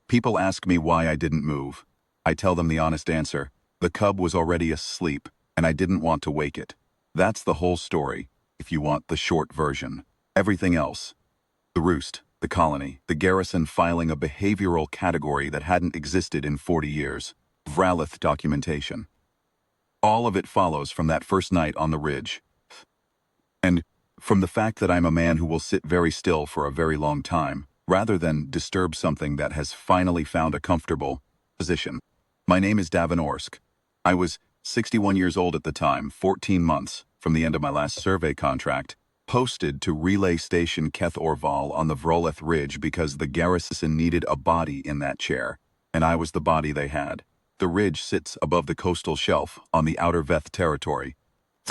People ask me why I didn't move. I tell them the honest answer. The cub was already asleep, and I didn't want to wake it. That's the whole story, if you want the short version. Everything else. The roost, the colony, the garrison filing a behavioral category that hadn't existed in 40 years. Vralith documentation. All of it follows from that first night on the ridge. And from the fact that I'm a man who will sit very still for a very long time, rather than disturb something that has finally found a comfortable position. My name is Davin Orsk. I was 61 years old at the time, 14 months from the end of my last survey contract, posted to Relay Station Keth Orval on the Vroleth Ridge because the garrison needed a body in that chair, and I was the body they had. The ridge sits above the coastal shelf on the Outer Veth territory,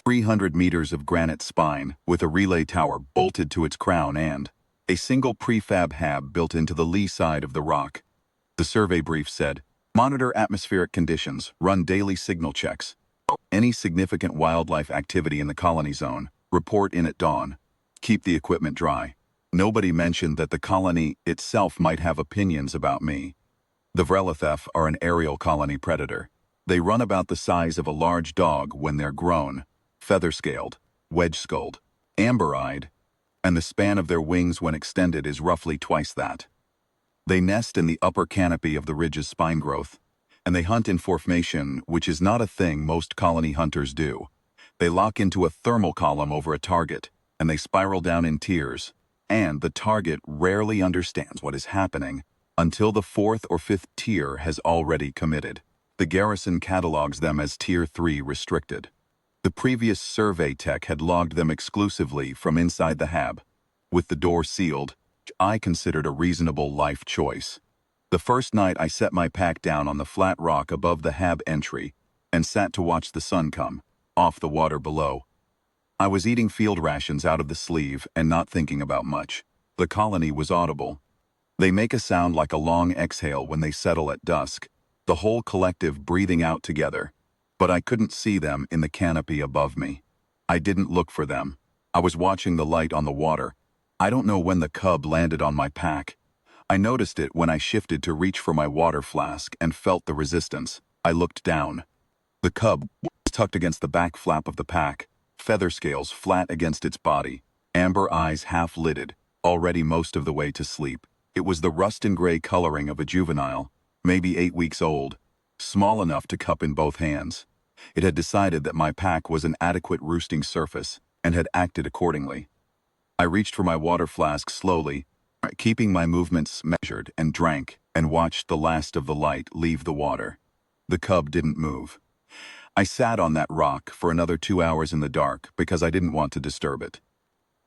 300 meters of granite spine with a relay tower bolted to its crown and a single prefab hab built into the lee side of the rock. The survey brief said, monitor atmospheric conditions, run daily signal checks. Any significant wildlife activity in the colony zone, report in at dawn. Keep the equipment dry. Nobody mentioned that the colony itself might have opinions about me. The Vrelethef are an aerial colony predator. They run about the size of a large dog when they're grown, feather-scaled, wedge-skulled, amber-eyed, and the span of their wings when extended is roughly twice that. They nest in the upper canopy of the ridge's spine growth, and they hunt in formation, which is not a thing most colony hunters do. They lock into a thermal column over a target, and they spiral down in tiers, and the target rarely understands what is happening until the fourth or fifth tier has already committed. The garrison catalogs them as Tier 3 restricted. The previous survey tech had logged them exclusively from inside the hab, with the door sealed, which I considered a reasonable life choice. The first night I set my pack down on the flat rock above the hab entry and sat to watch the sun come, off the water below. I was eating field rations out of the sleeve and not thinking about much. The colony was audible. They make a sound like a long exhale when they settle at dusk, the whole collective breathing out together. But I couldn't see them in the canopy above me. I didn't look for them. I was watching the light on the water. I don't know when the cub landed on my pack. I noticed it when I shifted to reach for my water flask and felt the resistance. I looked down. The cub was tucked against the back flap of the pack, feather scales flat against its body, amber eyes half-lidded, already most of the way to sleep. It was the rust and gray coloring of a juvenile, maybe 8 weeks old, small enough to cup in both hands. It had decided that my pack was an adequate roosting surface and had acted accordingly. I reached for my water flask slowly, keeping my movements measured, and drank and watched the last of the light leave the water. The cub didn't move. I sat on that rock for another 2 hours in the dark because I didn't want to disturb it.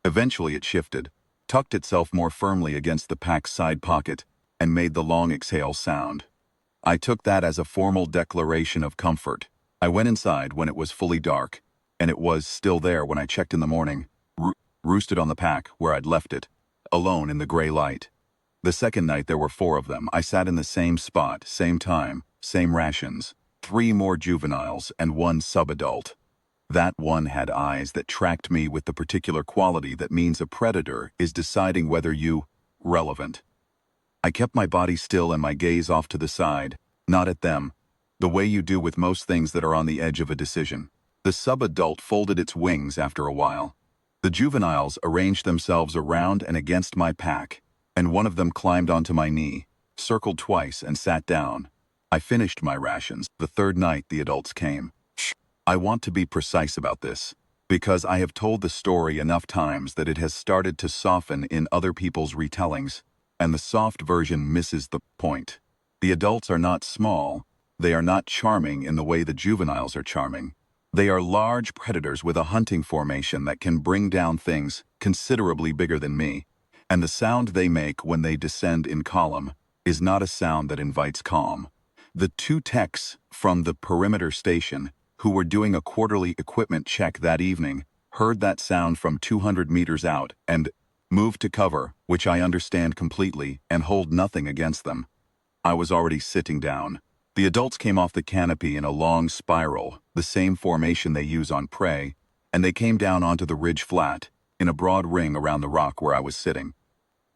Eventually it shifted, tucked itself more firmly against the pack's side pocket, and made the long exhale sound. I took that as a formal declaration of comfort. I went inside when it was fully dark, and it was still there when I checked in the morning, roosted on the pack where I'd left it, alone in the gray light. The second night there were 4 of them. I sat in the same spot, same time, same rations. 3 more juveniles and 1 subadult. That one had eyes that tracked me with the particular quality that means a predator is deciding whether you relevant. I kept my body still and my gaze off to the side, not at them, the way you do with most things that are on the edge of a decision. The subadult folded its wings after a while. The juveniles arranged themselves around and against my pack, and one of them climbed onto my knee, circled twice, and sat down. I finished my rations. The third night the adults came. I want to be precise about this, because I have told the story enough times that it has started to soften in other people's retellings, and the soft version misses the point. The adults are not small. They are not charming in the way the juveniles are charming. They are large predators with a hunting formation that can bring down things considerably bigger than me, and the sound they make when they descend in column is not a sound that invites calm. The 2 techs from the perimeter station who were doing a quarterly equipment check that evening heard that sound from 200 meters out and moved to cover, which I understand completely and hold nothing against them. I was already sitting down. The adults came off the canopy in a long spiral, the same formation they use on prey, and they came down onto the ridge flat, in a broad ring around the rock where I was sitting.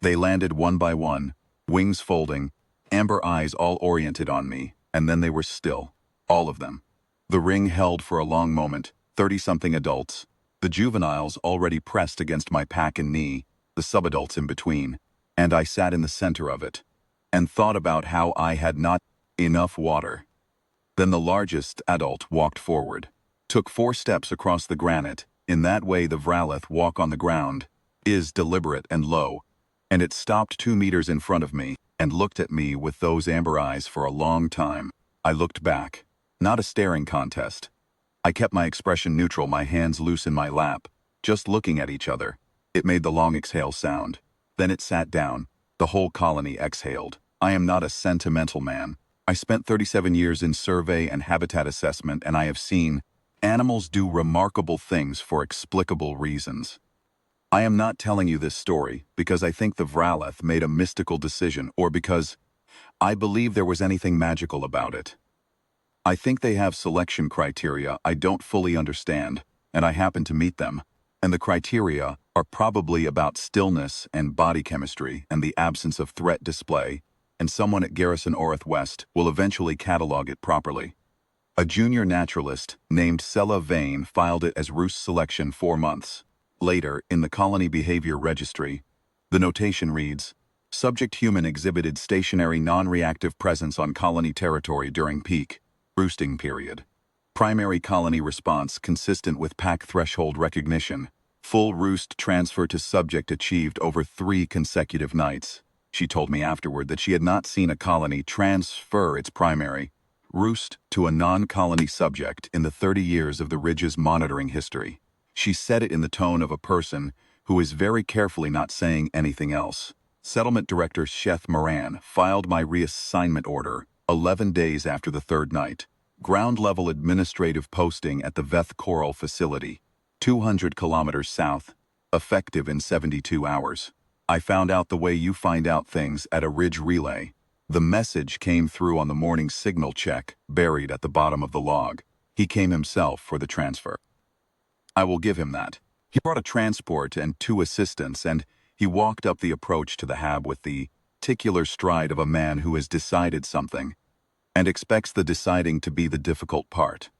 They landed one by one, wings folding, Amber eyes all oriented on me, and then they were still. All of them. The ring held for a long moment, 30-something adults. The juveniles already pressed against my pack and knee, the subadults in between, and I sat in the center of it, and thought about how I had not enough water. Then the largest adult walked forward, took 4 steps across the granite. In that way the Vralith walk on the ground is deliberate and low, and it stopped 2 meters in front of me and looked at me with those amber eyes for a long time. I looked back. Not a staring contest. I kept my expression neutral, my hands loose in my lap, just looking at each other. It made the long exhale sound. Then it sat down. The whole colony exhaled. I am not a sentimental man. I spent 37 years in survey and habitat assessment, and I have seen animals do remarkable things for explicable reasons. I am not telling you this story because I think the Vralith made a mystical decision or because I believe there was anything magical about it. I think they have selection criteria I don't fully understand, and I happen to meet them, and the criteria are probably about stillness and body chemistry and the absence of threat display, and someone at Garrison West will eventually catalog it properly. A junior naturalist named Sella Vane filed it as roost selection 4 months. Later, in the colony behavior registry, the notation reads, "Subject human exhibited stationary non-reactive presence on colony territory during peak roosting period. Primary colony response consistent with pack threshold recognition. Full roost transfer to subject achieved over 3 consecutive nights." She told me afterward that she had not seen a colony transfer its primary roost to a non-colony subject in the 30 years of the Ridge's monitoring history. She said it in the tone of a person who is very carefully not saying anything else. Settlement Director Sheth Moran filed my reassignment order 11 days after the 3rd night. Ground-level administrative posting at the Veth Coral Facility, 200 kilometers south, effective in 72 hours. I found out the way you find out things at a Ridge relay. The message came through on the morning signal check, buried at the bottom of the log. He came himself for the transfer. I will give him that. He brought a transport and 2 assistants, and he walked up the approach to the hab with the particular stride of a man who has decided something and expects the deciding to be the difficult part.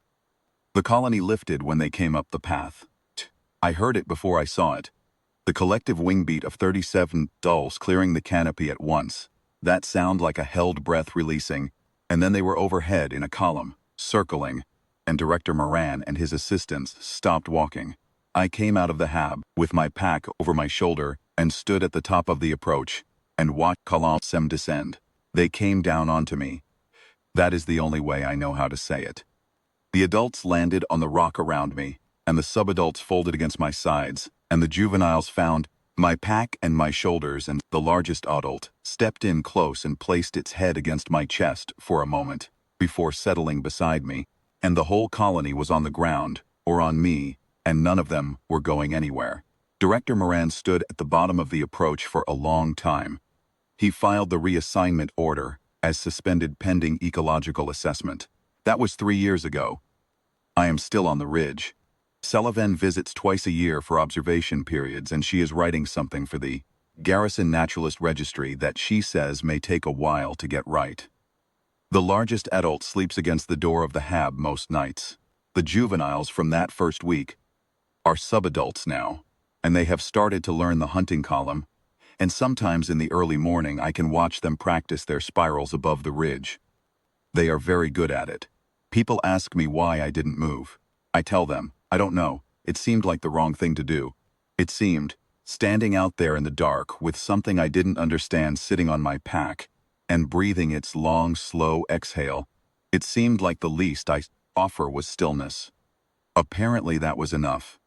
The colony lifted when they came up the path. I heard it before I saw it. The collective wing beat of 37 dulls clearing the canopy at once. That sound like a held breath releasing, and then they were overhead in a column, circling, and Director Moran and his assistants stopped walking. I came out of the hab with my pack over my shoulder and stood at the top of the approach and watched columns descend. They came down onto me. That is the only way I know how to say it. The adults landed on the rock around me, and the subadults folded against my sides, and the juveniles found my pack and my shoulders, and the largest adult stepped in close and placed its head against my chest for a moment before settling beside me, and the whole colony was on the ground, or on me, and none of them were going anywhere. Director Moran stood at the bottom of the approach for a long time. He filed the reassignment order as suspended pending ecological assessment. That was 3 years ago. I am still on the ridge. Sullivan visits twice a year for observation periods, and she is writing something for the Garrison Naturalist Registry that she says may take a while to get right. The largest adult sleeps against the door of the hab most nights. The juveniles from that first week are subadults now, and they have started to learn the hunting column, and sometimes in the early morning I can watch them practice their spirals above the ridge. They are very good at it. People ask me why I didn't move. I tell them, I don't know, it seemed like the wrong thing to do. It seemed, standing out there in the dark with something I didn't understand sitting on my pack and breathing its long, slow exhale, it seemed like the least I offer was stillness. Apparently that was enough.